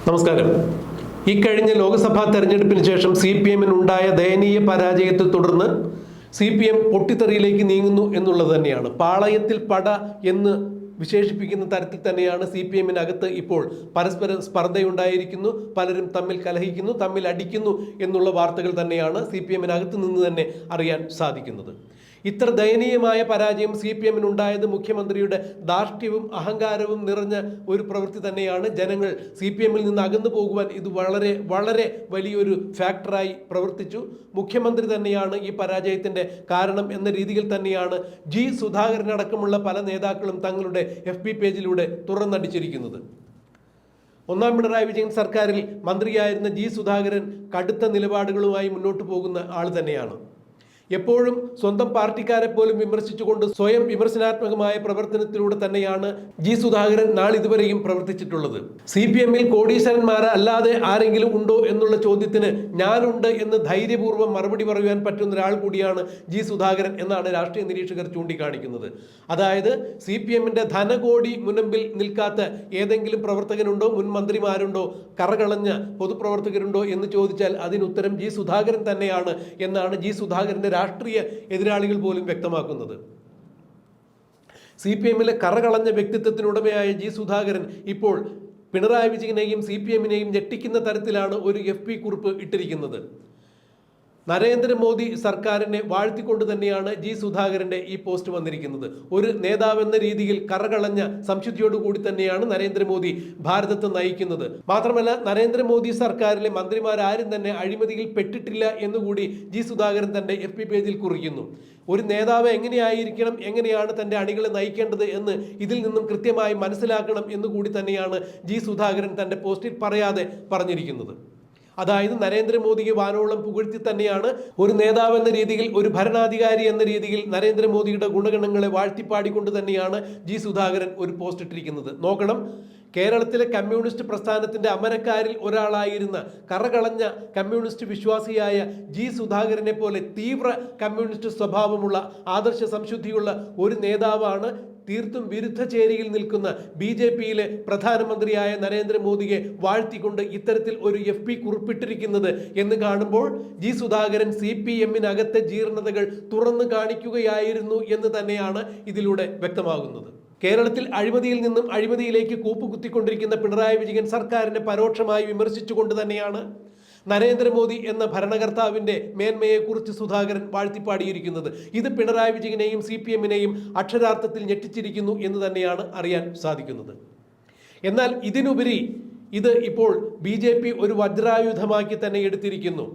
നമസ്കാരം. ഇക്കഴിഞ്ഞ ലോക്സഭാ തെരഞ്ഞെടുപ്പിന് ശേഷം CPM-നുണ്ടായ ദയനീയ പരാജയത്തെ തുടർന്ന് CPM പൊട്ടിത്തെറിയിലേക്ക് നീങ്ങുന്നു എന്നുള്ളത് തന്നെയാണ്. പാളയത്തിൽ പട എന്ന് വിശേഷിപ്പിക്കുന്ന തരത്തിൽ തന്നെയാണ് CPM-നകത്ത് ഇപ്പോൾ പരസ്പര സ്പർദ്ധയുണ്ടായിരിക്കുന്നു. പലരും തമ്മിൽ കലഹിക്കുന്നു, തമ്മിൽ അടിക്കുന്നു എന്നുള്ള വാർത്തകൾ തന്നെയാണ് CPM-നകത്ത് നിന്ന് തന്നെ അറിയാൻ സാധിക്കുന്നത്. ഇത്ര ദയനീയമായ പരാജയം CPM-നുണ്ടായത് മുഖ്യമന്ത്രിയുടെ ധാർഷ്ട്യവും അഹങ്കാരവും നിറഞ്ഞ ഒരു പ്രവൃത്തി തന്നെയാണ്. ജനങ്ങൾ CPM-ൽ നിന്ന് അകന്നു പോകുവാൻ ഇത് വളരെ വളരെ വലിയൊരു ഫാക്ടറായി പ്രവർത്തിച്ചു. മുഖ്യമന്ത്രി തന്നെയാണ് ഈ പരാജയത്തിൻ്റെ കാരണം എന്ന രീതിയിൽ തന്നെയാണ് സുധാകരൻ അടക്കമുള്ള പല നേതാക്കളും തങ്ങളുടെ FB പേജിലൂടെ തുറന്നടിച്ചിരിക്കുന്നത്. ഒന്നാം പിണറായി വിജയൻ സർക്കാരിൽ മന്ത്രിയായിരുന്ന സുധാകരൻ കടുത്ത നിലപാടുകളുമായി മുന്നോട്ട് പോകുന്ന ആൾ തന്നെയാണ്. എപ്പോഴും സ്വന്തം പാർട്ടിക്കാരെ പോലും വിമർശിച്ചുകൊണ്ട് സ്വയം വിമർശനാത്മകമായ പ്രവർത്തനത്തിലൂടെ തന്നെയാണ് സുധാകരൻ നാളിതുവരെയും പ്രവർത്തിച്ചിട്ടുള്ളത്. CPM-ൽ കോടീശ്വരന്മാരെ അല്ലാതെ ആരെങ്കിലും ഉണ്ടോ എന്നുള്ള ചോദ്യത്തിന് ഞാനുണ്ട് എന്ന് ധൈര്യപൂർവ്വം മറുപടി പറയാൻ പറ്റുന്ന ഒരാൾ കൂടിയാണ് സുധാകരൻ എന്നാണ് രാഷ്ട്രീയ നിരീക്ഷകർ ചൂണ്ടിക്കാണിക്കുന്നത്. അതായത് CPM-ന്റെ ധനകോടി മുൻപിൽ നിൽക്കാത്ത ഏതെങ്കിലും പ്രവർത്തകനുണ്ടോ, മുൻ മന്ത്രിമാരുണ്ടോ, കറകളഞ്ഞ പൊതുപ്രവർത്തകരുണ്ടോ എന്ന് ചോദിച്ചാൽ അതിനുത്തരം സുധാകരൻ തന്നെയാണ് എന്നാണ് സുധാകരന്റെ രാഷ്ട്രീയ എതിരാളികൾ പോലും വ്യക്തമാക്കുന്നത്. CPM-ലെ കറകളഞ്ഞ വ്യക്തിത്വത്തിനുടമയായ സുധാകരൻ ഇപ്പോൾ പിണറായി വിജയനെയും CPM-നെയും ഞെട്ടിക്കുന്ന തരത്തിലാണ് ഒരു FB കുറിപ്പ് ഇട്ടിരിക്കുന്നത്. നരേന്ദ്രമോദി സർക്കാരിനെ വാഴ്ത്തിക്കൊണ്ട് തന്നെയാണ് സുധാകരന്റെ ഈ പോസ്റ്റ് വന്നിരിക്കുന്നത്. ഒരു നേതാവെന്ന രീതിയിൽ കറകളഞ്ഞ സംശുദ്ധിയോടുകൂടി തന്നെയാണ് നരേന്ദ്രമോദി ഭാരതത്തെ നയിക്കുന്നത്. മാത്രമല്ല നരേന്ദ്രമോദി സർക്കാരിലെ മന്ത്രിമാരാരും തന്നെ അഴിമതിയിൽ പെട്ടിട്ടില്ല എന്നുകൂടി സുധാകരൻ തന്റെ FB പേജിൽ കുറിക്കുന്നു. ഒരു നേതാവ് എങ്ങനെയായിരിക്കണം, എങ്ങനെയാണ് തൻ്റെ അണികളെ നയിക്കേണ്ടത് എന്ന് ഇതിൽ നിന്നും കൃത്യമായി മനസ്സിലാക്കണം എന്നുകൂടി തന്നെയാണ് സുധാകരൻ തൻ്റെ പോസ്റ്റിൽ പറയാതെ പറഞ്ഞിരിക്കുന്നത്. അതായത് നരേന്ദ്രമോദിയെ വാനോളം പുകഴ്ത്തി തന്നെയാണ് ഒരു നേതാവ് എന്ന രീതിയിൽ, ഒരു ഭരണാധികാരി എന്ന രീതിയിൽ നരേന്ദ്രമോദിയുടെ ഗുണഗണങ്ങളെ വാഴ്ത്തിപ്പാടിക്കൊണ്ട് തന്നെയാണ് സുധാകരൻ ഒരു പോസ്റ്റ് ഇട്ടിരിക്കുന്നത്. നോക്കണം, കേരളത്തിലെ കമ്മ്യൂണിസ്റ്റ് പ്രസ്ഥാനത്തിന്റെ അമരക്കാരിൽ ഒരാളായിരുന്ന കറകളഞ്ഞ കമ്മ്യൂണിസ്റ്റ് വിശ്വാസിയായ സുധാകരനെ പോലെ തീവ്ര കമ്മ്യൂണിസ്റ്റ് സ്വഭാവമുള്ള ആദർശ സംശുദ്ധിയുള്ള ഒരു നേതാവാണ് തീർത്തും വിരുദ്ധ ചേരിയിൽ നിൽക്കുന്ന BJP-യിലെ പ്രധാനമന്ത്രിയായ നരേന്ദ്രമോദിയെ വാഴ്ത്തിക്കൊണ്ട് ഇത്തരത്തിൽ ഒരു FB കുറിപ്പിട്ടിരിക്കുന്നത് എന്ന് കാണുമ്പോൾ സുധാകരൻ CPM-നകത്തെ ജീർണതകൾ തുറന്നു കാണിക്കുകയായിരുന്നു എന്ന് തന്നെയാണ് ഇതിലൂടെ വ്യക്തമാകുന്നത്. കേരളത്തിൽ അഴിമതിയിൽ നിന്നും അഴിമതിയിലേക്ക് കൂപ്പുകുത്തിക്കൊണ്ടിരിക്കുന്ന പിണറായി വിജയൻ സർക്കാരിനെ പരോക്ഷമായി വിമർശിച്ചുകൊണ്ട് തന്നെയാണ് നരേന്ദ്രമോദി എന്ന ഭരണകർത്താവിൻ്റെ മേന്മയെക്കുറിച്ച് സുധാകരൻ വാഴ്ത്തിപ്പാടിയിരിക്കുന്നത്. ഇത് പിണറായി വിജയനെയും CPM-നെയും അക്ഷരാർത്ഥത്തിൽ ഞെട്ടിച്ചിരിക്കുന്നു എന്ന് തന്നെയാണ് അറിയാൻ സാധിക്കുന്നത്. എന്നാൽ ഇതിനുപരി ഇത് ഇപ്പോൾ BJP ഒരു വജ്രായുധമാക്കി തന്നെ എടുത്തിരിക്കുന്നു.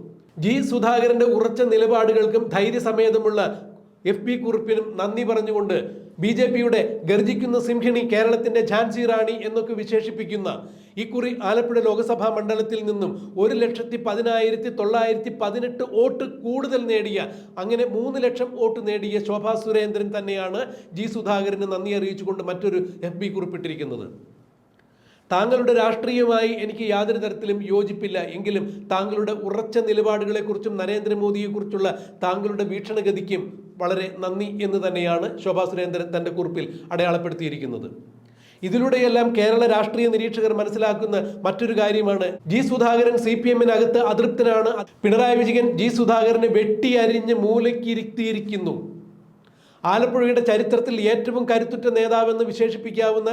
സുധാകരന്റെ ഉറച്ച നിലപാടുകൾക്കും ധൈര്യസമേതമുള്ള FB കുറിപ്പിനും നന്ദി പറഞ്ഞുകൊണ്ട് BJP-യുടെ ഗർജിക്കുന്ന സിംഹിണി, കേരളത്തിന്റെ ഝാൻസി റാണി എന്നൊക്കെ വിശേഷിപ്പിക്കുന്ന ഇക്കുറി ആലപ്പുഴ ലോക്സഭാ മണ്ഡലത്തിൽ നിന്നും 1,10,918 വോട്ട് കൂടുതൽ നേടിയ, അങ്ങനെ 3 ലക്ഷം വോട്ട് നേടിയ ശോഭാ സുരേന്ദ്രൻ തന്നെയാണ് സുധാകരന് നന്ദി അറിയിച്ചുകൊണ്ട് മറ്റൊരു FB കുറിപ്പിട്ടിരിക്കുന്നത്. താങ്കളുടെ രാഷ്ട്രീയവുമായി എനിക്ക് യാതൊരു തരത്തിലും യോജിപ്പില്ല എങ്കിലും താങ്കളുടെ ഉറച്ച നിലപാടുകളെക്കുറിച്ചും നരേന്ദ്രമോദിയെക്കുറിച്ചുള്ള താങ്കളുടെ വീക്ഷണഗതിക്കും വളരെ നന്ദി എന്ന് തന്നെയാണ് ശോഭാ സുരേന്ദ്രൻ തൻ്റെ കുറിപ്പിൽ അടയാളപ്പെടുത്തിയിരിക്കുന്നത്. ഇതിലൂടെയെല്ലാം കേരള രാഷ്ട്രീയ നിരീക്ഷകർ മനസ്സിലാക്കുന്ന മറ്റൊരു കാര്യമാണ് സുധാകരൻ CPM-നകത്ത് അതൃപ്തനാണ്. പിണറായി വിജയൻ സുധാകരനെ വെട്ടിയരിഞ്ഞ് മൂലക്കിരുത്തിയിരിക്കുന്നു. ആലപ്പുഴയുടെ ചരിത്രത്തിൽ ഏറ്റവും കരുത്തുറ്റ നേതാവെന്ന് വിശേഷിപ്പിക്കാവുന്ന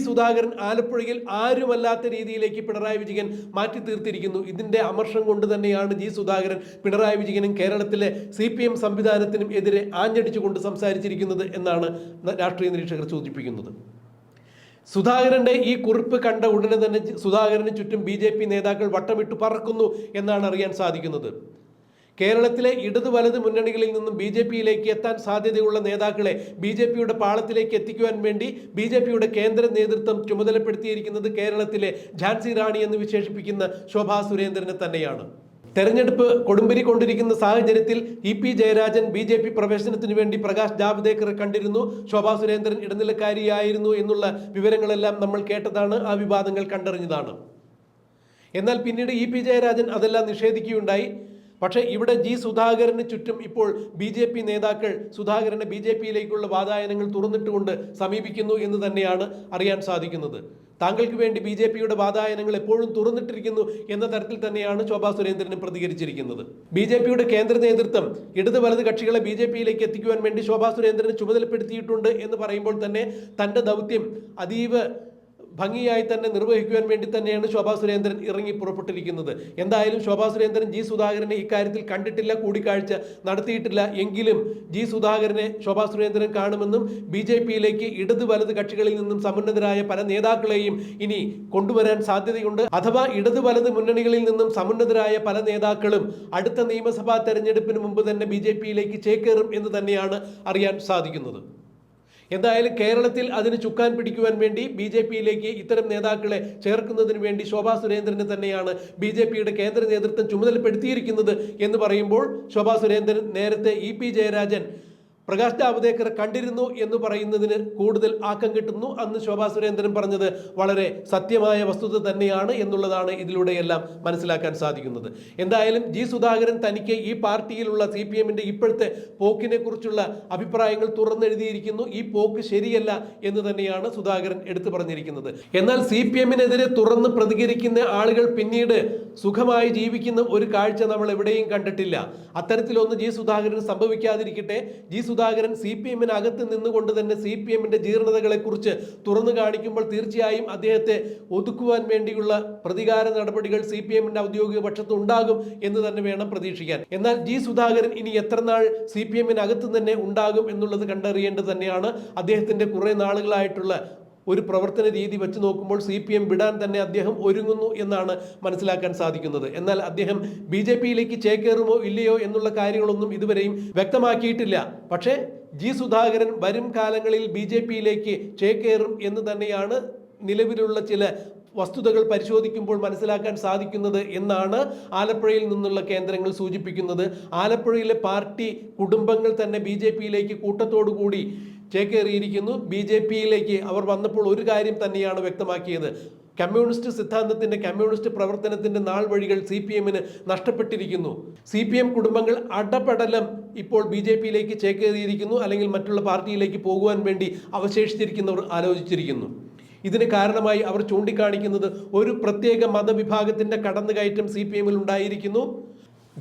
സുധാകരൻ ആലപ്പുഴയിൽ ആരുമല്ലാത്ത രീതിയിലേക്ക് പിണറായി വിജയൻ മാറ്റി തീർത്തിരിക്കുന്നു. ഇതിൻ്റെ അമർഷം കൊണ്ട് തന്നെയാണ് സുധാകരൻ പിണറായി വിജയനും കേരളത്തിലെ CPM സംവിധാനത്തിനും എതിരെ ആഞ്ഞടിച്ചുകൊണ്ട് സംസാരിച്ചിരിക്കുന്നത് എന്നാണ് രാഷ്ട്രീയ നിരീക്ഷകർ സൂചിപ്പിക്കുന്നത്. സുധാകരന്റെ ഈ കുറിപ്പ് കണ്ട ഉടനെ തന്നെ സുധാകരന് ചുറ്റും BJP നേതാക്കൾ വട്ടമിട്ട് പറക്കുന്നു എന്നാണ് അറിയാൻ സാധിക്കുന്നത്. കേരളത്തിലെ ഇടതു വലത് മുന്നണികളിൽ നിന്നും BJP-യിലേക്ക് എത്താൻ സാധ്യതയുള്ള നേതാക്കളെ BJP-യുടെ പാളത്തിലേക്ക് എത്തിക്കുവാൻ വേണ്ടി BJP-യുടെ കേന്ദ്ര നേതൃത്വം ചുമതലപ്പെടുത്തിയിരിക്കുന്നത് കേരളത്തിലെ ഝാൻസി റാണി എന്ന് വിശേഷിപ്പിക്കുന്ന ശോഭാ സുരേന്ദ്രനെ തന്നെയാണ്. തെരഞ്ഞെടുപ്പ് കൊടുമ്പിരി കൊണ്ടിരിക്കുന്ന സാഹചര്യത്തിൽ EP ജയരാജൻ BJP പ്രവേശനത്തിന് വേണ്ടി പ്രകാശ് ജാവ്ദേക്കറെ കണ്ടിരുന്നു. ശോഭാ സുരേന്ദ്രൻ ഇടനിലക്കാരിയായിരുന്നു എന്നുള്ള വിവരങ്ങളെല്ലാം നമ്മൾ കേട്ടതാണ്, ആ വിവാദങ്ങൾ കണ്ടറിഞ്ഞതാണ്. എന്നാൽ പിന്നീട് EP ജയരാജൻ അതെല്ലാം നിഷേധിക്കുകയുണ്ടായി. പക്ഷേ ഇവിടെ ജി സുധാകരന് ചുറ്റും ഇപ്പോൾ BJP നേതാക്കൾ സുധാകരനെ BJPയിലേക്കുള്ള വാതായനങ്ങൾ തുറന്നിട്ടുകൊണ്ട് സമീപിക്കുന്നു എന്ന് തന്നെയാണ് അറിയാൻ സാധിക്കുന്നത്. താങ്കൾക്ക് വേണ്ടി BJPയുടെ വാതായനങ്ങൾ എപ്പോഴും തുറന്നിട്ടിരിക്കുന്നു എന്ന തരത്തിൽ തന്നെയാണ് ശോഭാ സുരേന്ദ്രനും പ്രതികരിച്ചിരിക്കുന്നത്. BJPയുടെ കേന്ദ്ര നേതൃത്വം ഇടത് വലത് കക്ഷികളെ BJPയിലേക്ക് എത്തിക്കുവാൻ വേണ്ടി ശോഭാ സുരേന്ദ്രനെ ചുമതലപ്പെടുത്തിയിട്ടുണ്ട് എന്ന് പറയുമ്പോൾ തന്നെ തൻ്റെ ദൗത്യം അതീവ ഭംഗിയായി തന്നെ നിർവഹിക്കുവാൻ വേണ്ടി തന്നെയാണ് ശോഭാ സുരേന്ദ്രൻ ഇറങ്ങി പുറപ്പെട്ടിരിക്കുന്നത്. എന്തായാലും ശോഭാ സുരേന്ദ്രൻ ജി സുധാകരനെ ഇക്കാര്യത്തിൽ കണ്ടിട്ടില്ല, കൂടിക്കാഴ്ച നടത്തിയിട്ടില്ല. എങ്കിലും ജി സുധാകരനെ ശോഭാ സുരേന്ദ്രൻ കാണുമെന്നും BJPയിലേക്ക് ഇടത് വലത് കക്ഷികളിൽ നിന്നും സമുന്നതരായ പല നേതാക്കളെയും ഇനി കൊണ്ടുവരാൻ സാധ്യതയുണ്ട്. അഥവാ ഇടത് വലത് മുന്നണികളിൽ നിന്നും സമുന്നതരായ പല നേതാക്കളും അടുത്ത നിയമസഭാ തെരഞ്ഞെടുപ്പിന് മുമ്പ് തന്നെ BJPയിലേക്ക് ചേക്കേറും എന്ന് തന്നെയാണ് അറിയാൻ സാധിക്കുന്നത്. എന്തായാലും കേരളത്തിൽ അതിന് ചുക്കാൻ പിടിക്കുവാൻ വേണ്ടി BJPയിലേക്ക് ഇത്തരം നേതാക്കളെ ചേർക്കുന്നതിന് വേണ്ടി ശോഭാ സുരേന്ദ്രനെ തന്നെയാണ് BJPയുടെ കേന്ദ്ര നേതൃത്വം ചുമതലപ്പെടുത്തിയിരിക്കുന്നത് എന്ന് പറയുമ്പോൾ ശോഭാ സുരേന്ദ്രൻ നേരത്തെ EP ജയരാജൻ പ്രകാശ് ജാവ്ദേക്കർ കണ്ടിരുന്നു എന്ന് പറയുന്നതിന് കൂടുതൽ ആക്കം കിട്ടുന്നു. അന്ന് ശോഭാ സുരേന്ദ്രൻ പറഞ്ഞത് വളരെ സത്യമായ വസ്തുത തന്നെയാണ് എന്നുള്ളതാണ് ഇതിലൂടെയെല്ലാം മനസ്സിലാക്കാൻ സാധിക്കുന്നത്. എന്തായാലും ജി സുധാകരൻ തനിക്ക് ഈ പാർട്ടിയിലുള്ള CPMന്റെ ഇപ്പോഴത്തെ പോക്കിനെ കുറിച്ചുള്ള അഭിപ്രായങ്ങൾ തുറന്നെഴുതിയിരിക്കുന്നു. ഈ പോക്ക് ശരിയല്ല എന്ന് തന്നെയാണ് സുധാകരൻ എടുത്തു പറഞ്ഞിരിക്കുന്നത്. എന്നാൽ CPMനെതിരെ തുറന്ന് പ്രതികരിക്കുന്ന ആളുകൾ പിന്നീട് സുഖമായി ജീവിക്കുന്ന ഒരു കാഴ്ച നമ്മൾ എവിടെയും കണ്ടിട്ടില്ല. അത്തരത്തിലൊന്ന് ജി സുധാകരൻ സംഭവിക്കാതിരിക്കട്ടെ. ജി സുധാകരൻ CPMനകത്ത് നിന്നുകൊണ്ട് തന്നെ CPMന്റെ ജീർണതകളെ കുറിച്ച് തുറന്നു കാണിക്കുമ്പോൾ തീർച്ചയായും അദ്ദേഹത്തെ ഒതുക്കുവാൻ വേണ്ടിയുള്ള പ്രതികാര നടപടികൾ CPMന്റെ ഔദ്യോഗിക പക്ഷത്ത് ഉണ്ടാകും എന്ന് തന്നെ വേണം പ്രതീക്ഷിക്കാൻ. എന്നാൽ ജി സുധാകരൻ ഇനി എത്ര നാൾ CPMനകത്ത് തന്നെ ഉണ്ടാകും എന്നുള്ളത് കണ്ടറിയേണ്ടത് തന്നെയാണ്. അദ്ദേഹത്തിന്റെ കുറെ നാളുകളായിട്ടുള്ള ഒരു പ്രവർത്തന രീതി വെച്ച് നോക്കുമ്പോൾ CPM വിടാൻ തന്നെ അദ്ദേഹം ഒരുങ്ങുന്നു എന്നാണ് മനസ്സിലാക്കാൻ സാധിക്കുന്നത്. എന്നാൽ അദ്ദേഹം BJPയിലേക്ക് ചേക്കേറുമോ ഇല്ലയോ എന്നുള്ള കാര്യങ്ങളൊന്നും ഇതുവരെയും വ്യക്തമാക്കിയിട്ടില്ല. പക്ഷേ ജി സുധാകരൻ വരും കാലങ്ങളിൽ BJPയിലേക്ക് ചേക്കേറും എന്ന് തന്നെയാണ് നിലവിലുള്ള ചില വസ്തുതകൾ പരിശോധിക്കുമ്പോൾ മനസ്സിലാക്കാൻ സാധിക്കുന്നത് എന്നാണ് ആലപ്പുഴയിൽ നിന്നുള്ള കേന്ദ്രങ്ങൾ സൂചിപ്പിക്കുന്നത്. ആലപ്പുഴയിലെ പാർട്ടി കുടുംബങ്ങൾ തന്നെ BJPയിലേക്ക് കൂട്ടത്തോടു കൂടി ചേക്കേറിയിരിക്കുന്നു. BJPയിലേക്ക് അവർ വന്നപ്പോൾ ഒരു കാര്യം തന്നെയാണ് വ്യക്തമാക്കിയത്. കമ്മ്യൂണിസ്റ്റ് സിദ്ധാന്തത്തിന്റെ കമ്മ്യൂണിസ്റ്റ് പ്രവർത്തനത്തിന്റെ നാൾ വഴികൾ CPMന് നഷ്ടപ്പെട്ടിരിക്കുന്നു. CPM കുടുംബങ്ങൾ അടപടലം ഇപ്പോൾ BJPയിലേക്ക് ചേക്കേറിയിരിക്കുന്നു, അല്ലെങ്കിൽ മറ്റുള്ള പാർട്ടിയിലേക്ക് പോകുവാൻ വേണ്ടി അവശേഷിച്ചിരിക്കുന്നവർ ആലോചിച്ചിരിക്കുന്നു. ഇതിന് കാരണമായി അവർ ചൂണ്ടിക്കാണിക്കുന്നത് ഒരു പ്രത്യേക മതവിഭാഗത്തിന്റെ കടന്നുകയറ്റം CPMൽ ഉണ്ടായിരിക്കുന്നു.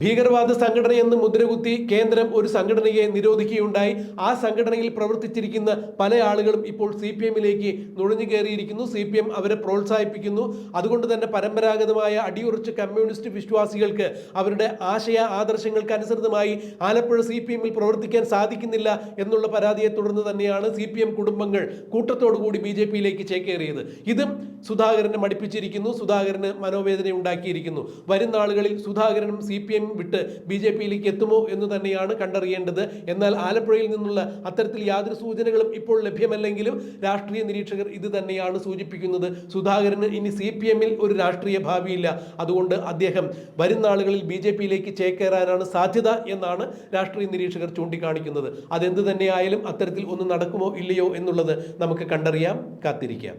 ഭീകരവാദ സംഘടനയെന്ന് മുദ്രകുത്തി കേന്ദ്രം ഒരു സംഘടനയെ നിരോധിക്കുകയുണ്ടായി. ആ സംഘടനയിൽ പ്രവർത്തിച്ചിരിക്കുന്ന പല ആളുകളും ഇപ്പോൾ CPMലേക്ക് നുഴഞ്ഞു കയറിയിരിക്കുന്നു. CPM അവരെ പ്രോത്സാഹിപ്പിക്കുന്നു. അതുകൊണ്ട് തന്നെ പരമ്പരാഗതമായ അടിയുറച്ച കമ്മ്യൂണിസ്റ്റ് വിശ്വാസികൾക്ക് അവരുടെ ആശയ ആദർശങ്ങൾക്ക് അനുസൃതമായി ആലപ്പുഴ CPMൽ പ്രവർത്തിക്കാൻ സാധിക്കുന്നില്ല എന്നുള്ള പരാതിയെ തുടർന്ന് തന്നെയാണ് CPM കുടുംബങ്ങൾ കൂട്ടത്തോടുകൂടി BJPയിലേക്ക് ചേക്കേറിയത്. ഇതും സുധാകരനെ മടിപ്പിച്ചിരിക്കുന്നു, സുധാകരന് മനോവേദന ഉണ്ടാക്കിയിരിക്കുന്നു. വരും നാളുകളിൽ സുധാകരനും CPM വിട്ട് BJPയിലേക്ക് എത്തുമോ എന്ന് തന്നെയാണ് കണ്ടറിയേണ്ടത്. എന്നാൽ ആലപ്പുഴയിൽ നിന്നുള്ള അത്തരത്തിൽ യാതൊരു സൂചനകളും ഇപ്പോൾ ലഭ്യമല്ലെങ്കിലും രാഷ്ട്രീയ നിരീക്ഷകർ ഇത് തന്നെയാണ് സൂചിപ്പിക്കുന്നത്. സുധാകരന് ഇനി CPMൽ ഒരു രാഷ്ട്രീയ ഭാവിയില്ല. അതുകൊണ്ട് അദ്ദേഹം വരും നാളുകളിൽ BJPയിലേക്ക് ചേക്കേറാനാണ് സാധ്യത എന്നാണ് രാഷ്ട്രീയ നിരീക്ഷകർ ചൂണ്ടിക്കാണിക്കുന്നത്. അതെന്ത് തന്നെയായാലും അത്തരത്തിൽ ഒന്നും നടക്കുമോ ഇല്ലയോ എന്നുള്ളത് നമുക്ക് കണ്ടറിയാം, കാത്തിരിക്കാം.